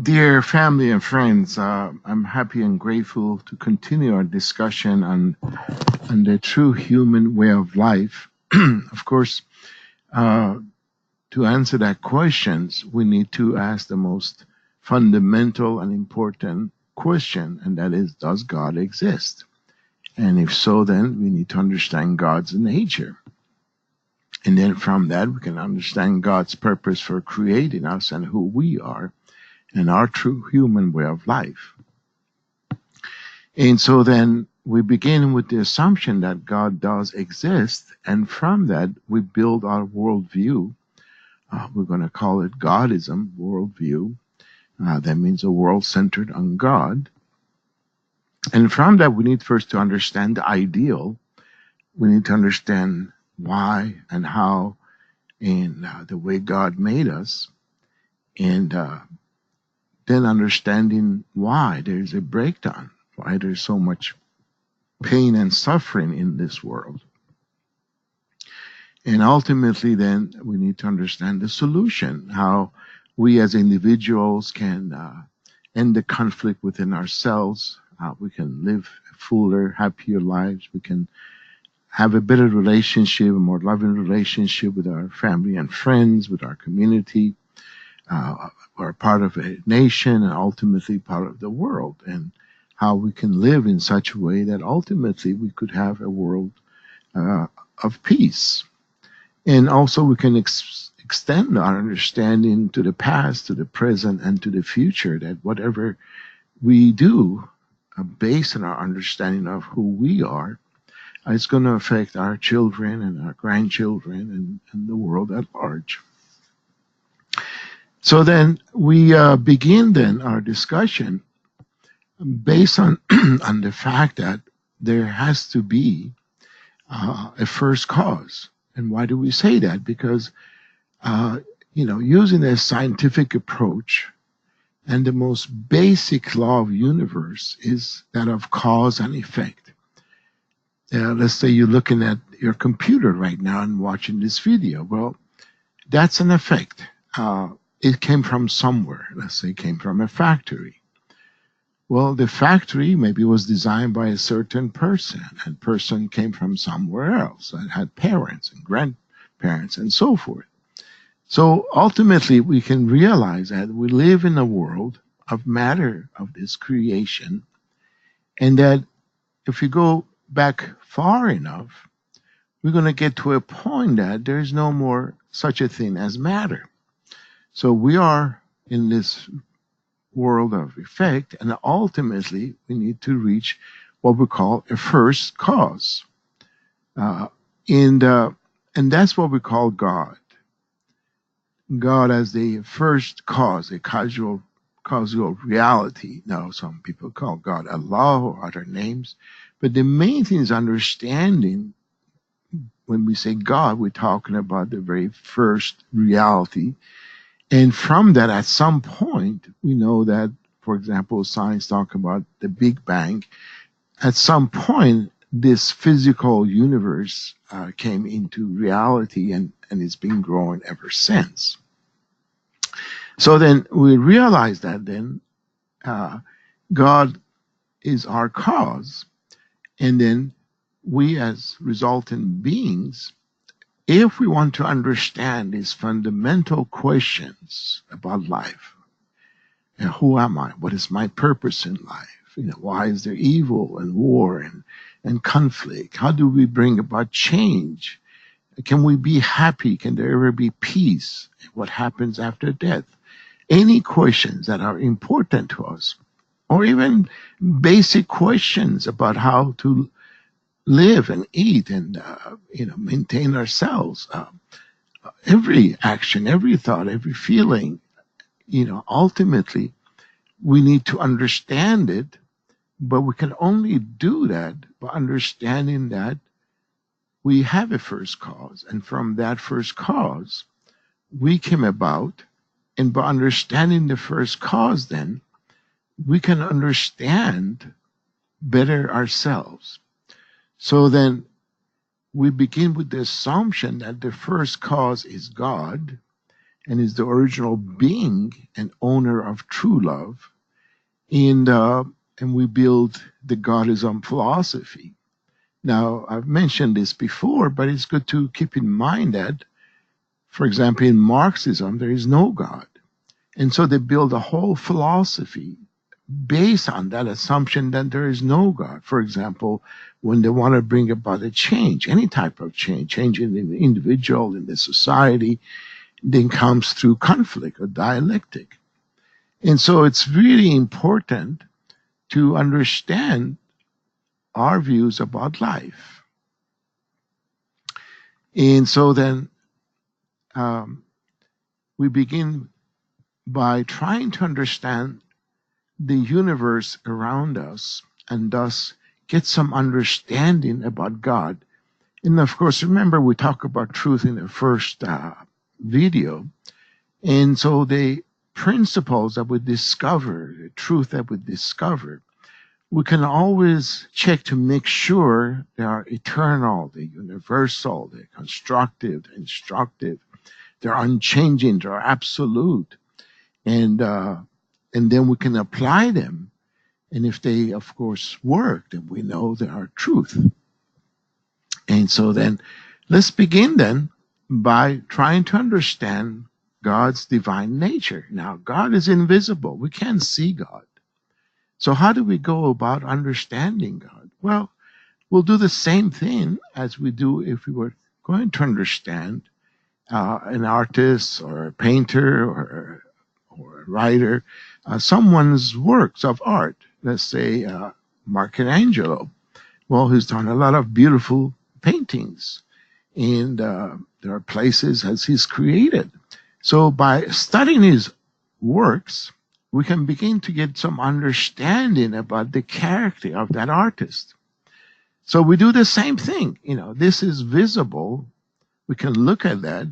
Dear family and friends, I'm happy and grateful to continue our discussion on the true human way of life. Of course, uh, to answer that questions, we need to ask the most fundamental and important question, and that is, does God exist? And if so, then we need to understand God's nature. And then from that, we can understand God's purpose for creating us and who we are and our true human way of life. And so then we begin with the assumption that God does exist, and from that we build our worldview. We're going to call it Godism, worldview. That means a world centered on God. And from that we need first to understand the ideal. We need to understand why and how and the way God made us. And then understanding why there's a breakdown, why there's so much pain and suffering in this world. And ultimately, then, we need to understand the solution, how we as individuals can end the conflict within ourselves, how we can live fuller, happier lives, we can have a better relationship, a more loving relationship with our family and friends, with our community, are part of a nation and ultimately part of the world, and how we can live in such a way that ultimately we could have a world of peace. And also we can extend our understanding to the past, to the present, and to the future, that whatever we do based on our understanding of who we are, it's going to affect our children and our grandchildren and the world at large. So then we begin then our discussion based on on the fact that there has to be a first cause. And why do we say that? Because using a scientific approach, and the most basic law of universe is that of cause and effect. Let's say you're looking at your computer right now and watching this video. Well, that's an effect. It came from somewhere. Let's say it came from a factory. Well, the factory maybe was designed by a certain person, and person came from somewhere else and had parents and grandparents and so forth. So ultimately, we can realize that we live in a world of matter, of this creation, and that if you go back far enough, we're going to get to a point that there is no more such a thing as matter. So we are in this world of effect, and ultimately we need to reach what we call a first cause. And that's what we call God. God as the first cause, a causal reality. Now, some people call God Allah or other names, but the main thing is understanding. When we say God, we're talking about the very first reality. And from that, at some point, we know that, for example, science talk about the Big Bang. At some point, this physical universe came into reality, and it's been growing ever since. So then we realize that then God is our cause, and then we as resultant beings, if we want to understand these fundamental questions about life, who am I? What is my purpose in life? Why is there evil and war and conflict? How do we bring about change? Can we be happy? Can there ever be peace? What happens after death? Any questions that are important to us, or even basic questions about how to live and eat and maintain ourselves. Every action, every thought, every feeling, ultimately we need to understand it, but we can only do that by understanding that we have a first cause, and from that first cause we came about, and by understanding the first cause, then we can understand better ourselves. So then we begin with the assumption that the first cause is God, and is the original being and owner of true love. And we build the Godism philosophy. Now, I've mentioned this before, but it's good to keep in mind that, for example, in Marxism, there is no God. And so they build a whole philosophy based on that assumption that there is no God. For example, when they want to bring about a change, any type of change in the individual, in the society, then comes through conflict or dialectic. And so it's really important to understand our views about life. And so then we begin by trying to understand the universe around us and thus get some understanding about God. And of course, remember, we talked about truth in the first video. And so the principles that we discover, the truth that we discover, we can always check to make sure they are eternal, they're universal, they're constructive, they're instructive, they're unchanging, they're absolute. And then we can apply them. And if they, of course, work, then we know they are truth. And so then let's begin then by trying to understand God's divine nature. Now, God is invisible. We can't see God. So how do we go about understanding God? Well, we'll do the same thing as we do if we were going to understand an artist or a painter or a writer, someone's works of art. Let's say Michelangelo. Well, he's done a lot of beautiful paintings, and there are places as he's created. So by studying his works, we can begin to get some understanding about the character of that artist. So we do the same thing. You know, this is visible. We can look at that.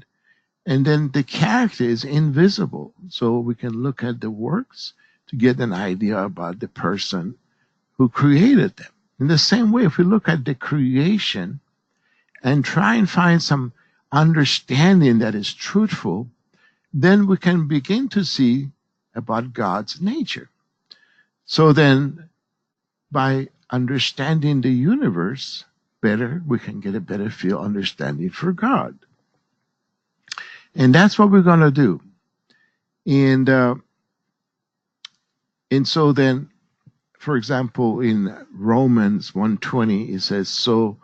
And then the character is invisible. So we can look at the works to get an idea about the person who created them. In the same way, if we look at the creation and try and find some understanding that is truthful, then we can begin to see about God's nature. So then, by understanding the universe better, we can get a better understanding for God. And that's what we're going to do. And so then, for example, in Romans 1:20, it says, so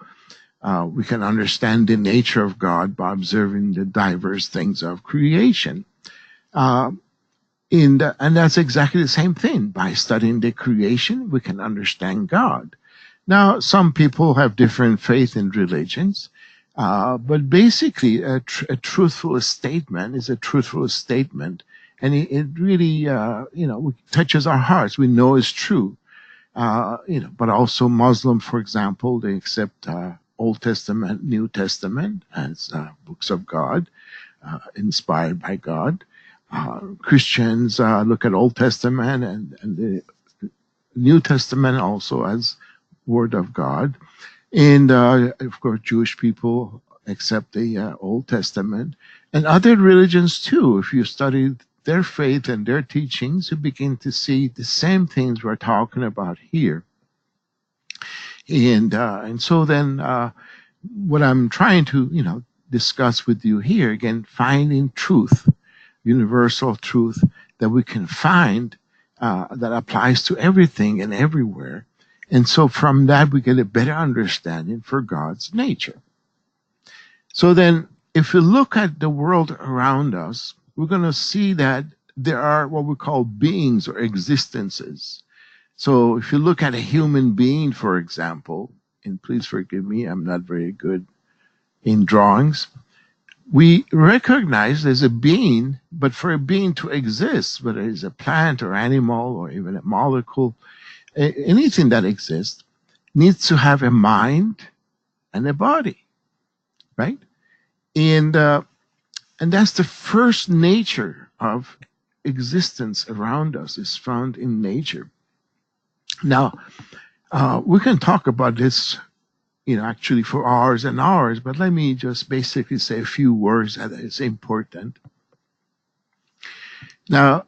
we can understand the nature of God by observing the diverse things of creation. And that's exactly the same thing. By studying the creation, we can understand God. Now, some people have different faith and religions, but basically a truthful statement is a truthful statement, and it really, touches our hearts. We know it's true. But also Muslim, for example, they accept Old Testament, New Testament as books of God, inspired by God. Christians look at Old Testament and the New Testament also as Word of God. And of course, Jewish people accept the Old Testament. And other religions too. If you study their faith and their teachings, you begin to see the same things we're talking about here. And so then what I'm trying to, discuss with you here, again, finding truth, universal truth that we can find that applies to everything and everywhere. And so from that, we get a better understanding for God's nature. So then, if we look at the world around us, we're going to see that there are what we call beings or existences. So if you look at a human being, for example, and please forgive me, I'm not very good in drawings, we recognize there's a being, but for a being to exist, whether it's a plant or animal or even a molecule, anything that exists needs to have a mind and a body, right? And that's the first nature of existence around us, is found in nature. Now, we can talk about this, actually for hours and hours, but let me just basically say a few words that is important. Now,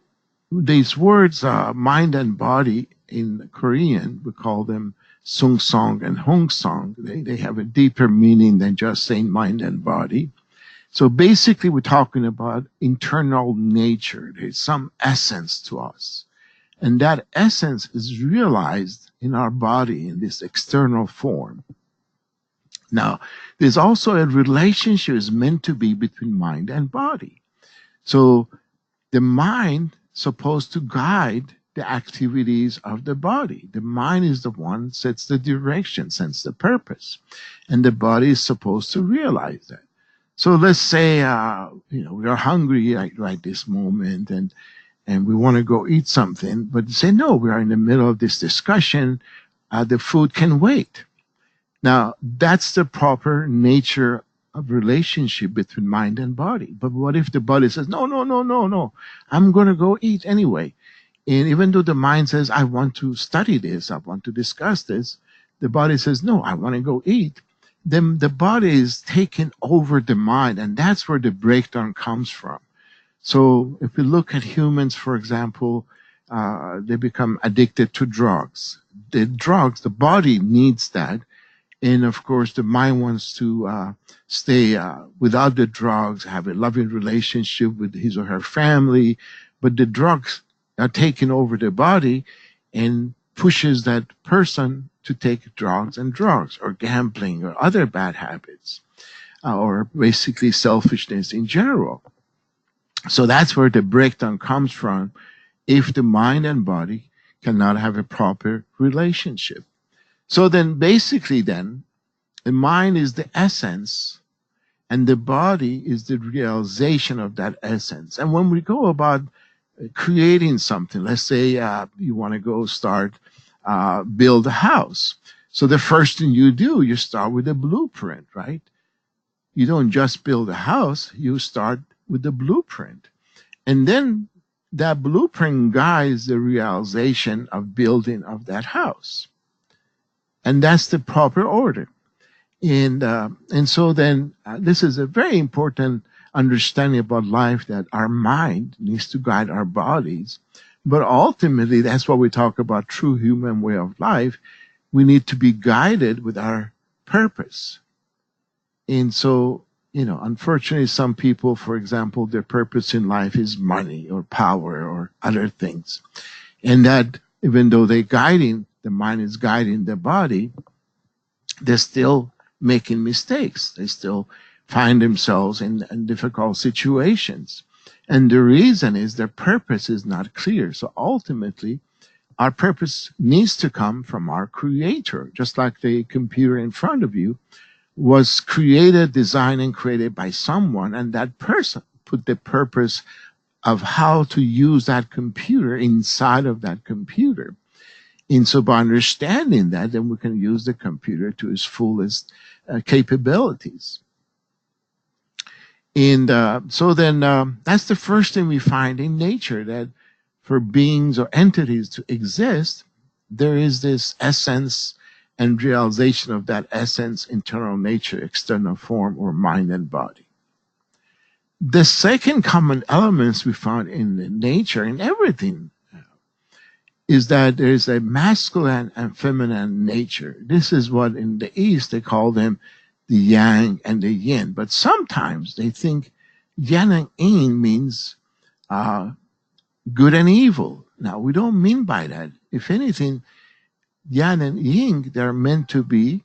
these words, mind and body, in Korean, we call them sung song and hong song. They have a deeper meaning than just saying mind and body. So basically, we're talking about internal nature. There's some essence to us. And that essence is realized in our body in this external form. Now, there's also a relationship is meant to be between mind and body. So the mind is supposed to guide the activities of the body. The mind is the one sets the direction, sets the purpose. And the body is supposed to realize that. So let's say, we are hungry right this moment and we want to go eat something, but say, no, we are in the middle of this discussion. The food can wait. Now, that's the proper nature of relationship between mind and body. But what if the body says, no, no, no, no, no, I'm going to go eat anyway. And even though the mind says, I want to study this, I want to discuss this, the body says, no, I want to go eat. Then the body is taking over the mind, and that's where the breakdown comes from. So if we look at humans, for example, they become addicted to drugs. The body needs that. And of course, the mind wants to stay without the drugs, have a loving relationship with his or her family. But the drugs are taking over the body and pushes that person to take drugs or gambling or other bad habits, or basically selfishness in general. So that's where the breakdown comes from if the mind and body cannot have a proper relationship. So then basically the mind is the essence and the body is the realization of that essence. And when we go about creating something, let's say you want to go build a house. So the first thing you do, you start with a blueprint, right? You don't just build a house, you start with the blueprint. And then that blueprint guides the realization of building of that house. And that's the proper order. And so then this is a very important understanding about life, that our mind needs to guide our bodies. But ultimately, that's what we talk about, true human way of life. We need to be guided with our purpose. And so, unfortunately, some people, for example, their purpose in life is money or power or other things. And that even though the mind is guiding the body, they're still making mistakes. They still find themselves in difficult situations. And the reason is their purpose is not clear. So ultimately, our purpose needs to come from our creator, just like the computer in front of you was created, designed, and created by someone, and that person put the purpose of how to use that computer inside of that computer. And so by understanding that, then we can use the computer to its fullest capabilities. And so then that's the first thing we find in nature, that for beings or entities to exist, there is this essence and realization of that essence, internal nature, external form, or mind and body. The second common elements we found in nature, in everything, is that there is a masculine and feminine nature. This is what in the East they call them the yang and the yin. But sometimes they think yang and yin means good and evil. Now, we don't mean by that. If anything, yang and yin, they're meant to be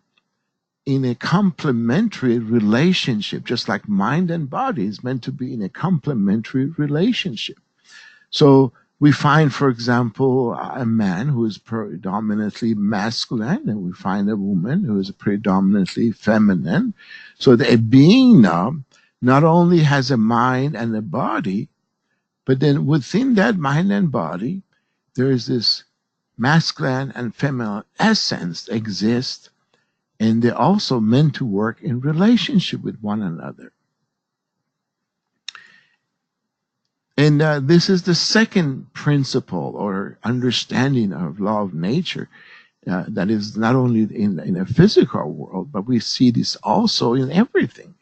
in a complementary relationship, just like mind and body is meant to be in a complementary relationship. So we find, for example, a man who is predominantly masculine, and we find a woman who is predominantly feminine. So a being now not only has a mind and a body, but then within that mind and body, there is this masculine and feminine essence exist, and they're also meant to work in relationship with one another. And this is the second principle or understanding of law of nature that is not only in a physical world, but we see this also in everything.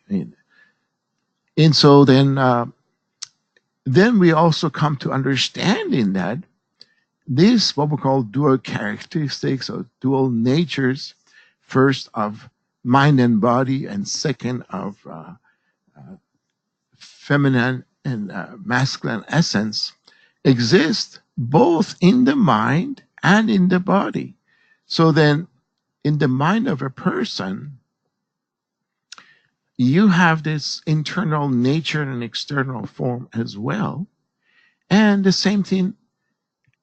And so then then we also come to understanding that these, what we call dual characteristics or dual natures, first of mind and body, and second of feminine and masculine essence, exist both in the mind and in the body. So then, in the mind of a person, you have this internal nature and external form as well. And the same thing,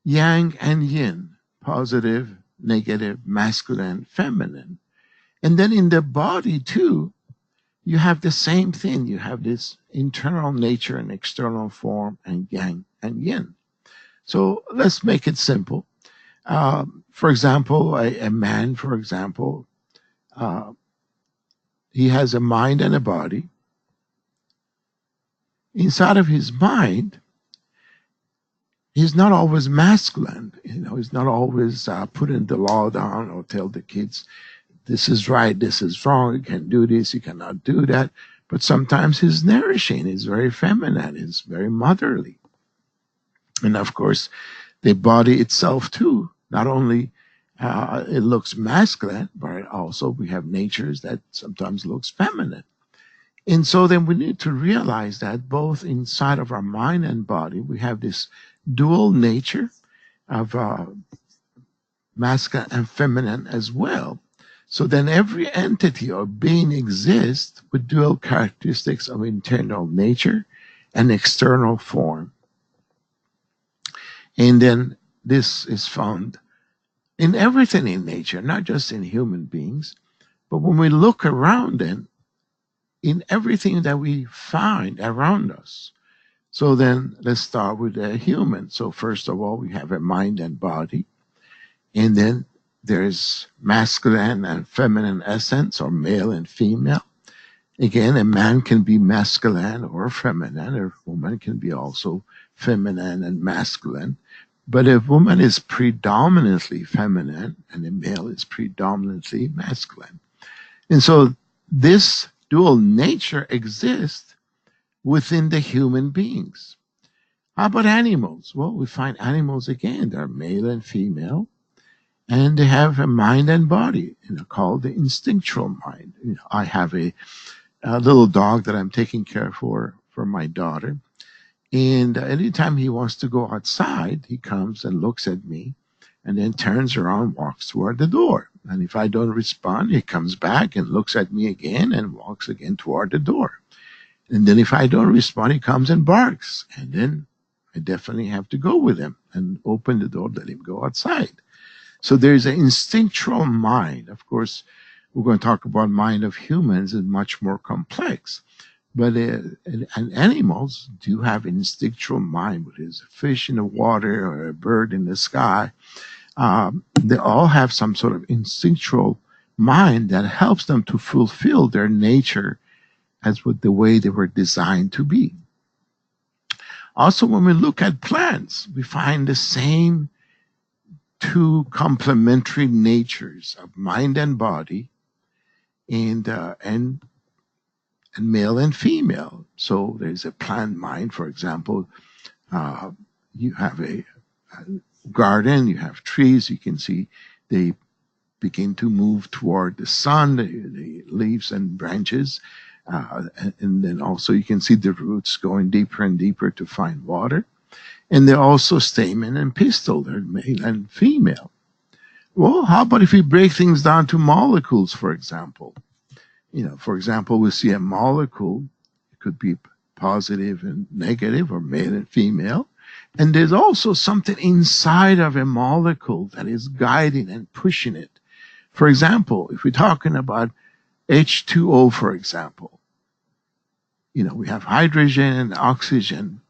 yang and yin, positive, negative, masculine, feminine. And then in the body too, you have the same thing. You have this internal nature and external form, and yang and yin. So let's make it simple. For example, a man, for example, he has a mind and a body. Inside of his mind, he's not always masculine. He's not always putting the law down or tell the kids, this is right, this is wrong, you can do this, you cannot do that. But sometimes he's nourishing, he's very feminine, he's very motherly. And of course, the body itself too, not only it looks masculine, but also we have natures that sometimes looks feminine. And so then we need to realize that both inside of our mind and body, we have this dual nature of masculine and feminine as well. So then every entity or being exists with dual characteristics of internal nature and external form. And then this is found in everything in nature, not just in human beings, but when we look around then, in everything that we find around us. So then let's start with a human. So first of all, we have a mind and body. And then there's masculine and feminine essence, or male and female. Again, a man can be masculine or feminine, or a woman can be also feminine and masculine. But a woman is predominantly feminine and a male is predominantly masculine. And so this dual nature exists within the human beings. How about animals? Well, we find animals again, they're male and female, and they have a mind and body, called the instinctual mind. I have a little dog that I'm taking care for my daughter, and anytime he wants to go outside, he comes and looks at me, and then turns around, walks toward the door. And if I don't respond, he comes back and looks at me again and walks again toward the door. And then if I don't respond, he comes and barks. And then I definitely have to go with him and open the door, let him go outside. So there's an instinctual mind. Of course, we're going to talk about mind of humans is much more complex. But and animals do have an instinctual mind, whether it's a fish in the water or a bird in the sky. They all have some sort of instinctual mind that helps them to fulfill their nature as with the way they were designed to be. Also, when we look at plants, we find the same two complementary natures of mind and body, and male and female. So there's a plant mind, for example. You have a garden, you have trees, you can see they begin to move toward the sun, the leaves and branches, and then also you can see the roots going deeper and deeper to find water. And they're also stamen and pistil, they're male and female. Well, how about if we break things down to molecules, for example? For example, we see a molecule, it could be positive and negative, or male and female. And there's also something inside of a molecule that is guiding and pushing it. For example, if we're talking about H2O, for example, we have hydrogen and oxygen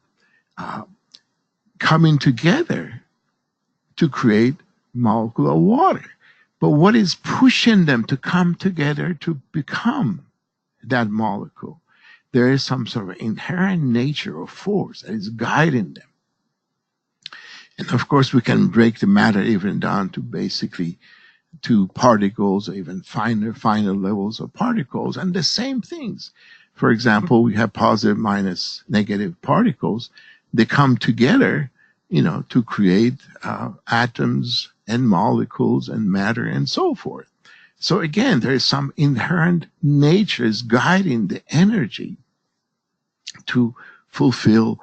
coming together to create molecular water. But what is pushing them to come together to become that molecule? There is some sort of inherent nature or force that is guiding them. And of course, we can break the matter even down to basically to particles, or even finer levels of particles, and the same things. For example, we have positive minus negative particles, they come together, to create atoms and molecules and matter and so forth. So again, there is some inherent natures guiding the energy to fulfill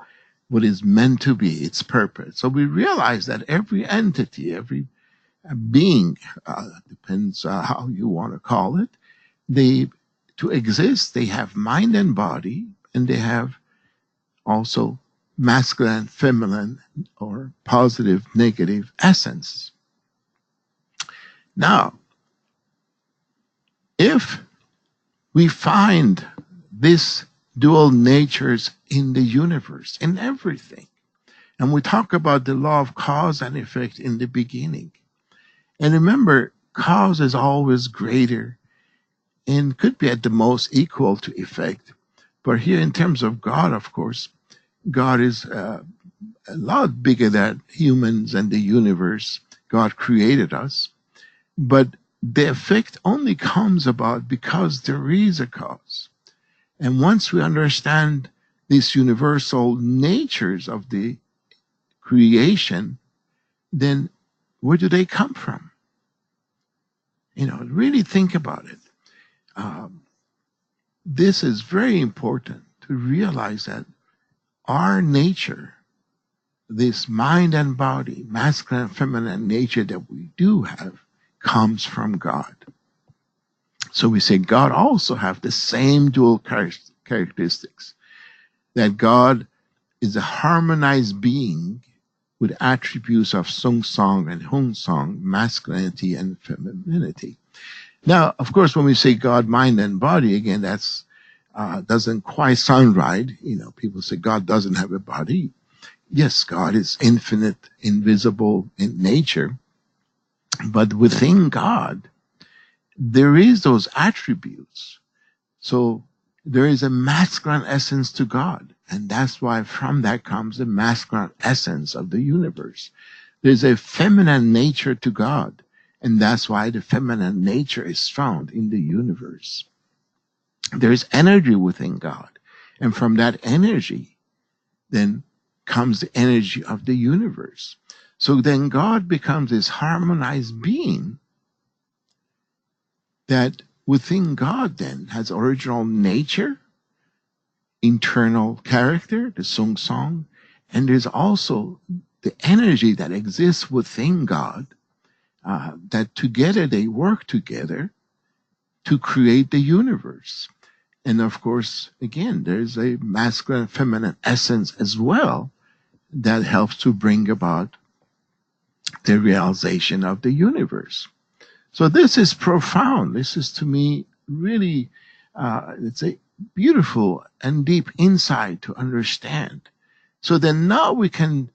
what is meant to be its purpose. So we realize that every entity, every being, depends how you want to call it, to exist, they have mind and body, and they have also masculine, feminine, or positive, negative essence. Now, if we find this dual natures in the universe, in everything, and we talk about the law of cause and effect in the beginning, and remember, cause is always greater and could be at the most equal to effect. But here, in terms of God, of course, God is a lot bigger than humans and the universe. God created us. But the effect only comes about because there is a cause. And once we understand these universal natures of the creation, then where do they come from? Really think about it. This is very important to realize that our nature, this mind and body, masculine and feminine nature that we do have, comes from God. So we say God also have the same dual characteristics, that God is a harmonized being with attributes of Sung Song and Hung Song, masculinity and femininity. Now, of course, when we say God, mind, and body, again, that's doesn't quite sound right. People say God doesn't have a body. Yes, God is infinite, invisible in nature, but within God, there is those attributes. So there is a masculine essence to God, and that's why from that comes the masculine essence of the universe. There's a feminine nature to God, and that's why the feminine nature is found in the universe. There is energy within God, and from that energy then comes the energy of the universe. So then God becomes this harmonized being that within God then has original nature, internal character, the Sung Song, and there's also the energy that exists within God, that together they work together to create the universe. And of course, again, there's a masculine and feminine essence as well that helps to bring about the realization of the universe. So this is profound. This is, to me, really, it's a beautiful and deep insight to understand. So then now we can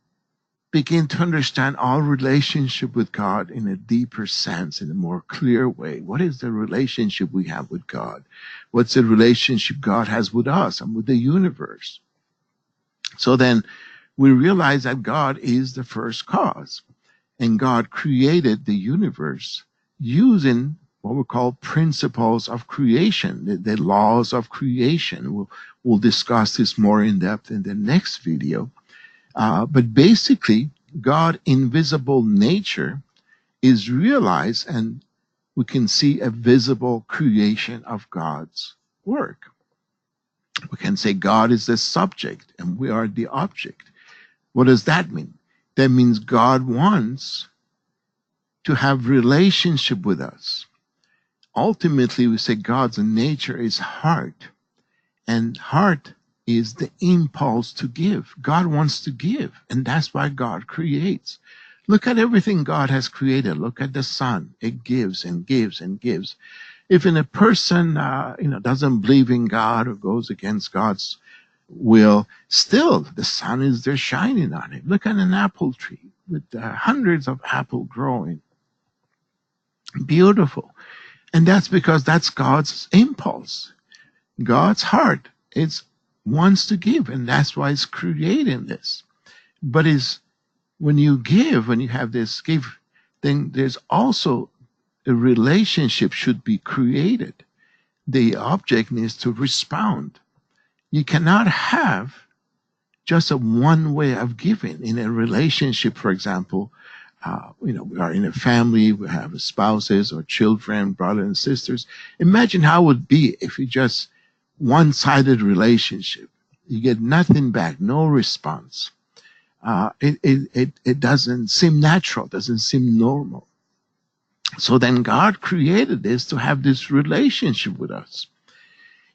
begin to understand our relationship with God in a deeper sense, in a more clear way. What is the relationship we have with God? What's the relationship God has with us and with the universe? So then we realize that God is the first cause, and God created the universe using what we call principles of creation, the laws of creation. We'll discuss this more in depth in the next video. But basically, God's invisible nature is realized, and we can see a visible creation of God's work. We can say God is the subject and we are the object. What does that mean? That means God wants to have relationship with us. Ultimately, we say God's nature is heart, and heart is the impulse to give. God wants to give, and that's why God creates. Look at everything God has created. Look at the sun. It gives and gives and gives. If a person doesn't believe in God or goes against God's will, still the sun is there shining on it. Look at an apple tree with hundreds of apples growing. Beautiful. And that's because that's God's impulse. God's heart wants to give, and that's why it's creating this. But when you give, when you have this give, then there's also a relationship should be created. The object needs to respond. You cannot have just a one way of giving. In a relationship, for example, we are in a family, we have spouses or children, brothers and sisters. Imagine how it would be if you just one-sided relationship. You get nothing back, no response. It doesn't seem natural, doesn't seem normal. So then God created this to have this relationship with us.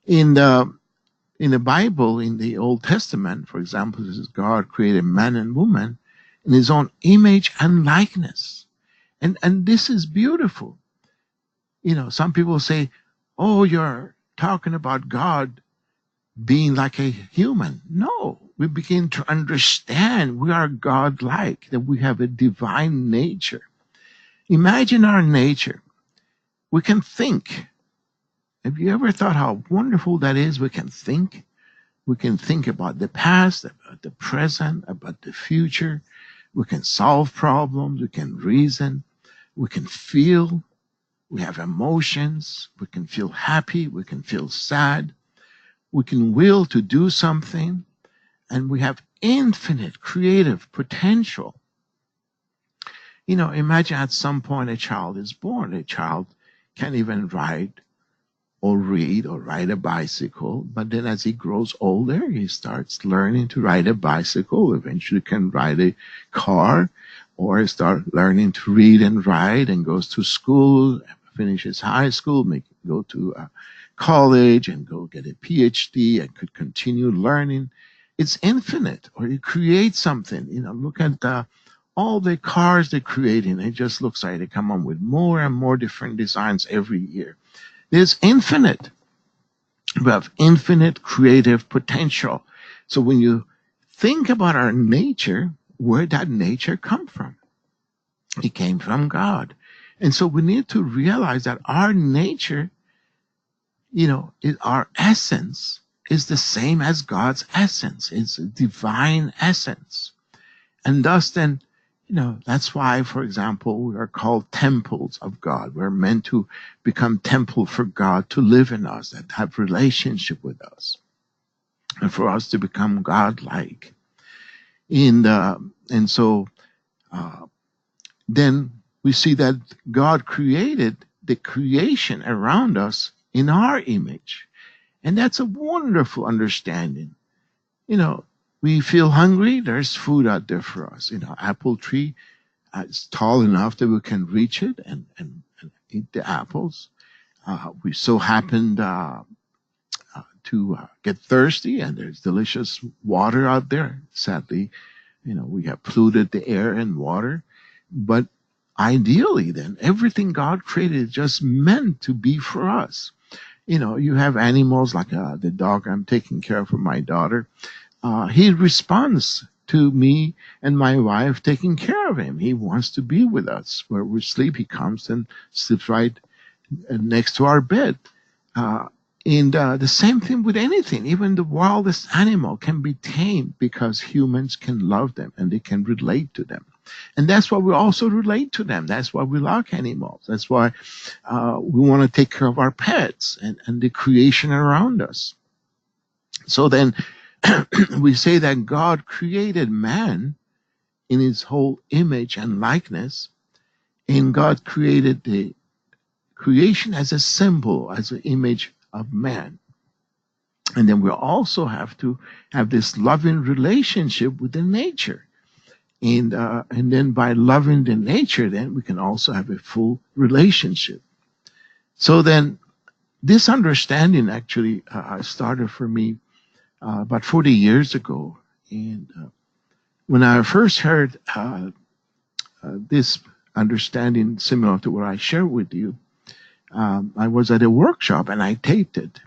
In the Bible, in the Old Testament, for example, this is God created man and woman in his own image and likeness. And this is beautiful. Some people say, oh, you're talking about God being like a human. No, we begin to understand we are God-like, that we have a divine nature. Imagine our nature. We can think. Have you ever thought how wonderful that is? We can think. We can think about the past, about the present, about the future. We can solve problems. We can reason. We can feel. We have emotions. We can feel happy. We can feel sad. We can will to do something. And we have infinite creative potential. Imagine at some point a child is born. A child can't even ride or read or ride a bicycle, but then as he grows older, he starts learning to ride a bicycle, eventually can ride a car, or start learning to read and write, and goes to school, finishes high school, go to college and go get a PhD and could continue learning. It's infinite. Or you create something, look at all the cars they're creating. It just looks like they come on with more and more different designs every year. There's infinite. We have infinite creative potential. So when you think about our nature, where did that nature come from? It came from God. And so we need to realize that our nature, our essence is the same as God's essence. It's a divine essence. And thus then, that's why, for example, we are called temples of God. We're meant to become temple for God to live in us, that have relationship with us, and for us to become God-like. And so then we see that God created the creation around us in our image. And that's a wonderful understanding. We feel hungry, there's food out there for us. Apple tree, it's tall enough that we can reach it and eat the apples. We so happened to get thirsty, and there's delicious water out there. Sadly, we have polluted the air and water. But ideally then, everything God created is just meant to be for us. You have animals like the dog I'm taking care of for my daughter. He responds to me and my wife taking care of him. He wants to be with us. Where we sleep, he comes and sleeps right next to our bed. And the same thing with anything. Even the wildest animal can be tamed because humans can love them and they can relate to them. And that's why we also relate to them. That's why we like animals. That's why we want to take care of our pets and the creation around us. So then we say that God created man in his whole image and likeness, and God created the creation as a symbol, as an image of man. And then we also have to have this loving relationship with the nature. And then by loving the nature, then we can also have a full relationship. So then this understanding actually started for me about 40 years ago. And when I first heard this understanding similar to what I share with you, I was at a workshop and I taped it.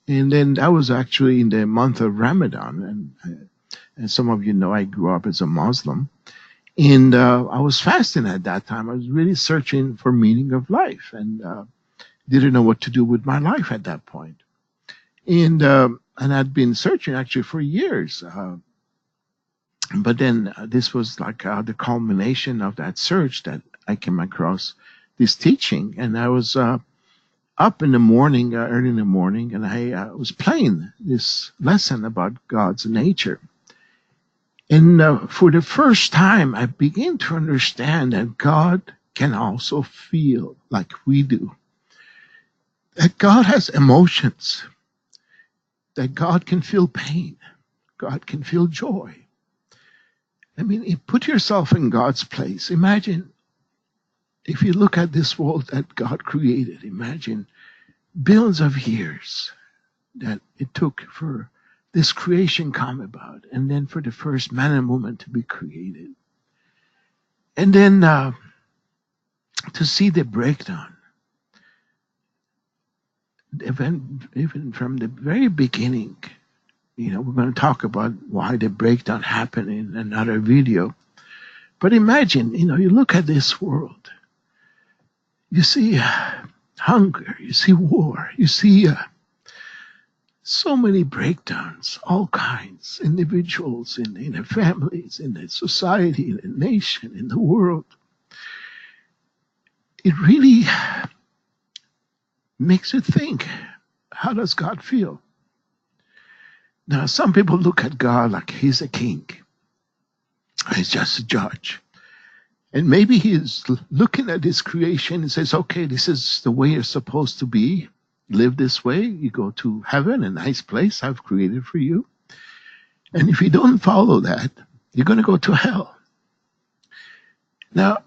And then that was actually in the month of Ramadan. And some of you know I grew up as a Muslim. And I was fasting at that time. I was really searching for meaning of life and didn't know what to do with my life at that point. And I'd been searching actually for years. But then this was like the culmination of that search that I came across this teaching. And I was up in the morning, early in the morning, and I was playing this lesson about God's nature. And for the first time, I began to understand that God can also feel like we do. That God has emotions. That God can feel pain. God can feel joy. I mean, you put yourself in God's place. Imagine if you look at this world that God created. Imagine billions of years that it took for this creation come about, and then for the first man and woman to be created. And then to see the breakdown, even from the very beginning. We're going to talk about why the breakdown happened in another video. But imagine, you look at this world, you see hunger, you see war, you see so many breakdowns, all kinds, individuals, in the families, in the society, in the nation, in the world. It really makes you think, how does God feel? Now, some people look at God like he's a king. He's just a judge. And maybe he's looking at his creation and says, okay, this is the way you're supposed to be. Live this way. You go to heaven, a nice place I've created for you. And if you don't follow that, you're going to go to hell. Now,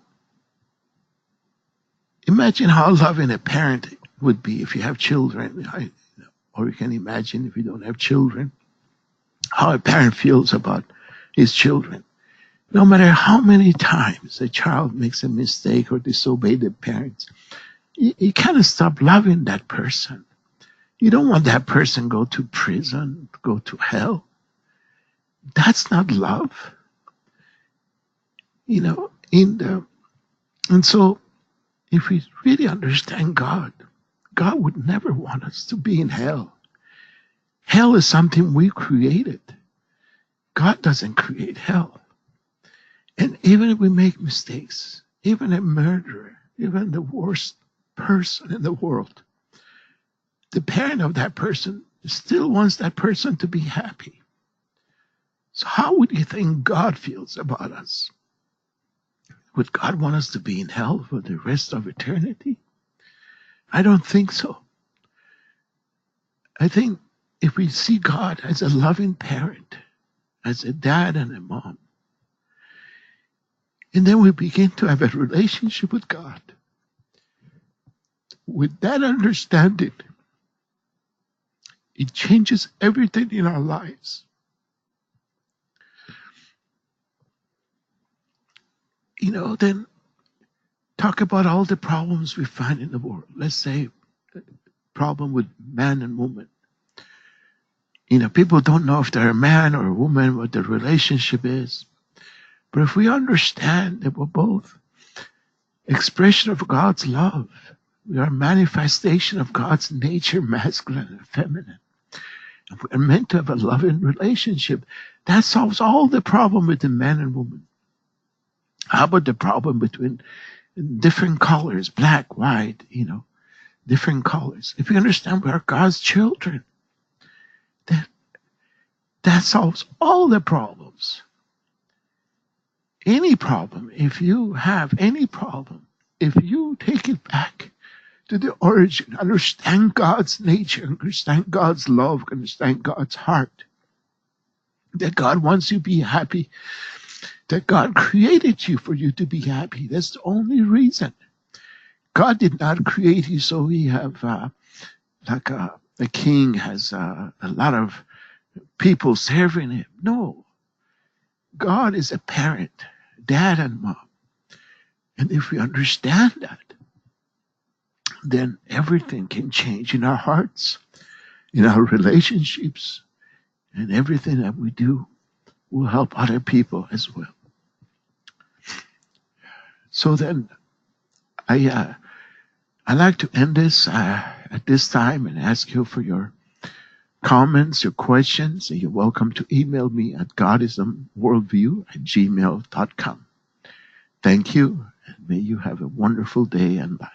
imagine how loving a parent would be if you have children. Or you can imagine if you don't have children, how a parent feels about his children. No matter how many times a child makes a mistake or disobeys the parents, you kind of stop loving that person. You don't want that person go to prison, go to hell. That's not love. And so if we really understand God, God would never want us to be in hell. Hell is something we created. God doesn't create hell. And even if we make mistakes, even a murderer, even the worst person in the world, the parent of that person still wants that person to be happy. So how would you think God feels about us? Would God want us to be in hell for the rest of eternity? I don't think so. I think if we see God as a loving parent, as a dad and a mom, and then we begin to have a relationship with God, with that understanding, it changes everything in our lives. Then talk about all the problems we find in the world. Let's say problem with man and woman. People don't know if they're a man or a woman, what the relationship is. But if we understand that we're both expression of God's love, we are a manifestation of God's nature, masculine and feminine, and we're meant to have a loving relationship, that solves all the problem with the man and woman. How about the problem between different colors, black, white, different colors? If we understand we are God's children, that solves all the problems. Any problem, if you have any problem, if you take it back to the origin, understand God's nature, understand God's love, understand God's heart, that God wants you to be happy, that God created you for you to be happy. That's the only reason. God did not create you so he have, like a king has a lot of people serving him. No. God is a parent, dad and mom. And if we understand that, then everything can change in our hearts, in our relationships, and everything that we do will help other people as well. So then, I like to end this at this time and ask you for your comments, your questions, and you're welcome to email me at godismworldview@gmail.com. Thank you, and may you have a wonderful day, and bye.